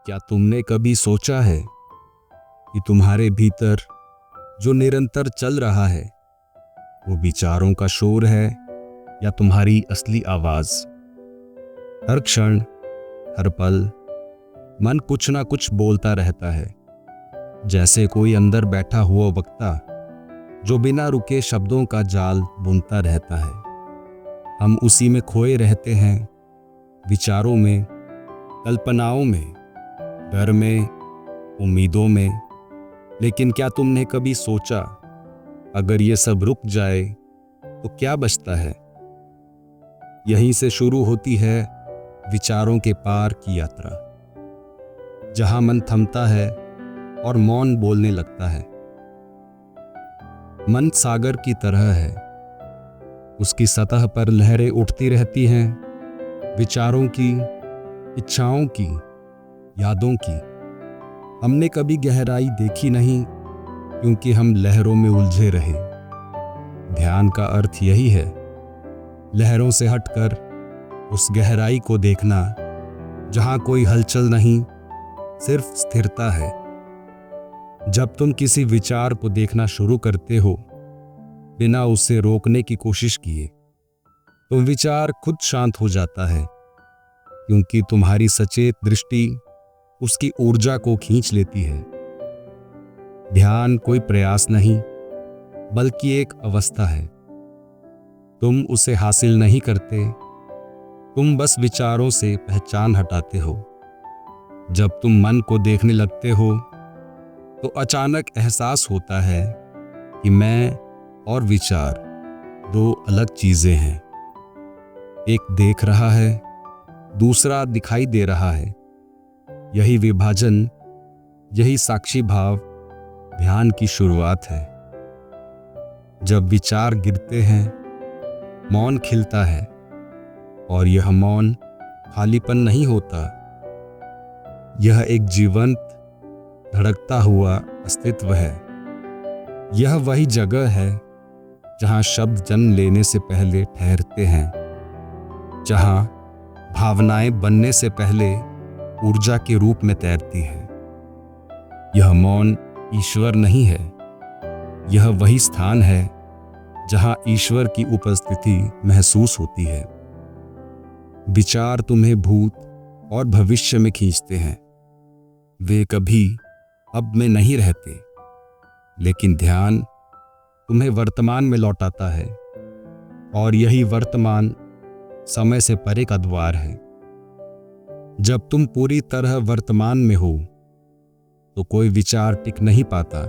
क्या तुमने कभी सोचा है कि तुम्हारे भीतर जो निरंतर चल रहा है वो विचारों का शोर है या तुम्हारी असली आवाज? हर क्षण, हर पल मन कुछ ना कुछ बोलता रहता है, जैसे कोई अंदर बैठा हुआ वक्ता जो बिना रुके शब्दों का जाल बुनता रहता है। हम उसी में खोए रहते हैं, विचारों में, कल्पनाओं में, डर में, उम्मीदों में। लेकिन क्या तुमने कभी सोचा, अगर ये सब रुक जाए तो क्या बचता है? यहीं से शुरू होती है विचारों के पार की यात्रा, जहां मन थमता है और मौन बोलने लगता है। मन सागर की तरह है, उसकी सतह पर लहरें उठती रहती हैं, विचारों की, इच्छाओं की, यादों की। हमने कभी गहराई देखी नहीं, क्योंकि हम लहरों में उलझे रहे। ध्यान का अर्थ यही है, लहरों से हटकर उस गहराई को देखना जहां कोई हलचल नहीं, सिर्फ स्थिरता है। जब तुम किसी विचार को देखना शुरू करते हो बिना उसे रोकने की कोशिश किए, तो विचार खुद शांत हो जाता है, क्योंकि तुम्हारी सचेत दृष्टि उसकी ऊर्जा को खींच लेती है। ध्यान कोई प्रयास नहीं, बल्कि एक अवस्था है। तुम उसे हासिल नहीं करते, तुम बस विचारों से पहचान हटाते हो। जब तुम मन को देखने लगते हो तो अचानक एहसास होता है कि मैं और विचार दो अलग चीजें हैं। एक देख रहा है, दूसरा दिखाई दे रहा है। यही विभाजन, यही साक्षी भाव ध्यान की शुरुआत है। जब विचार गिरते हैं, मौन खिलता है, और यह मौन खालीपन नहीं होता। यह एक जीवंत, धड़कता हुआ अस्तित्व है। यह वही जगह है जहां शब्द जन्म लेने से पहले ठहरते हैं, जहां भावनाएं बनने से पहले ऊर्जा के रूप में तैरती है। यह मौन ईश्वर नहीं है, यह वही स्थान है जहां ईश्वर की उपस्थिति महसूस होती है। विचार तुम्हें भूत और भविष्य में खींचते हैं। वे कभी अब में नहीं रहते, लेकिन ध्यान तुम्हें वर्तमान में लौटाता है, और यही वर्तमान समय से परे का द्वार है। जब तुम पूरी तरह वर्तमान में हो तो कोई विचार टिक नहीं पाता।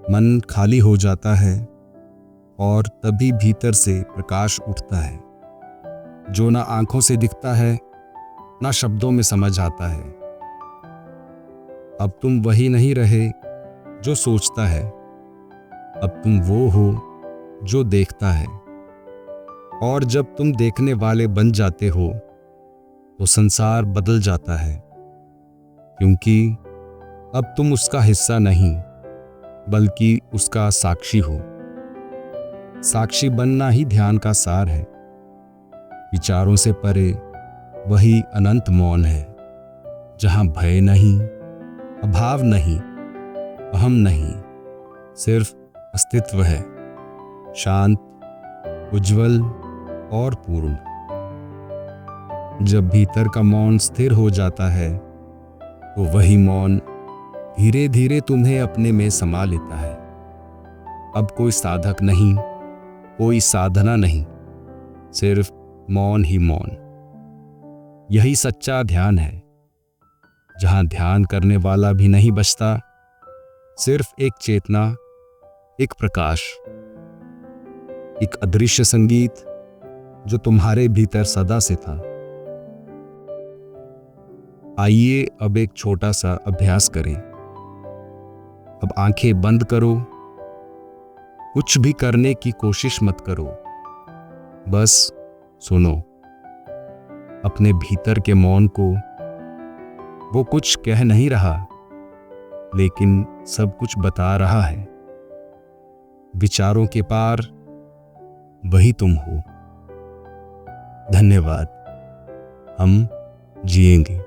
मन खाली हो जाता है, और तभी भीतर से प्रकाश उठता है, जो ना आंखों से दिखता है, ना शब्दों में समझ आता है। अब तुम वही नहीं रहे जो सोचता है, अब तुम वो हो जो देखता है। और जब तुम देखने वाले बन जाते हो तो संसार बदल जाता है, क्योंकि अब तुम उसका हिस्सा नहीं, बल्कि उसका साक्षी हो। साक्षी बनना ही ध्यान का सार है। विचारों से परे वही अनंत मौन है, जहां भय नहीं, अभाव नहीं, अहम नहीं, सिर्फ अस्तित्व है, शांत, उज्जवल और पूर्ण। जब भीतर का मौन स्थिर हो जाता है तो वही मौन धीरे धीरे तुम्हें अपने में समा लेता है। अब कोई साधक नहीं, कोई साधना नहीं, सिर्फ मौन ही मौन। यही सच्चा ध्यान है, जहां ध्यान करने वाला भी नहीं बचता, सिर्फ एक चेतना, एक प्रकाश, एक अदृश्य संगीत जो तुम्हारे भीतर सदा से था। आइए अब एक छोटा सा अभ्यास करें। अब आंखें बंद करो, कुछ भी करने की कोशिश मत करो, बस सुनो अपने भीतर के मौन को। वो कुछ कह नहीं रहा, लेकिन सब कुछ बता रहा है। विचारों के पार वही तुम हो। धन्यवाद। हम जिएंगे।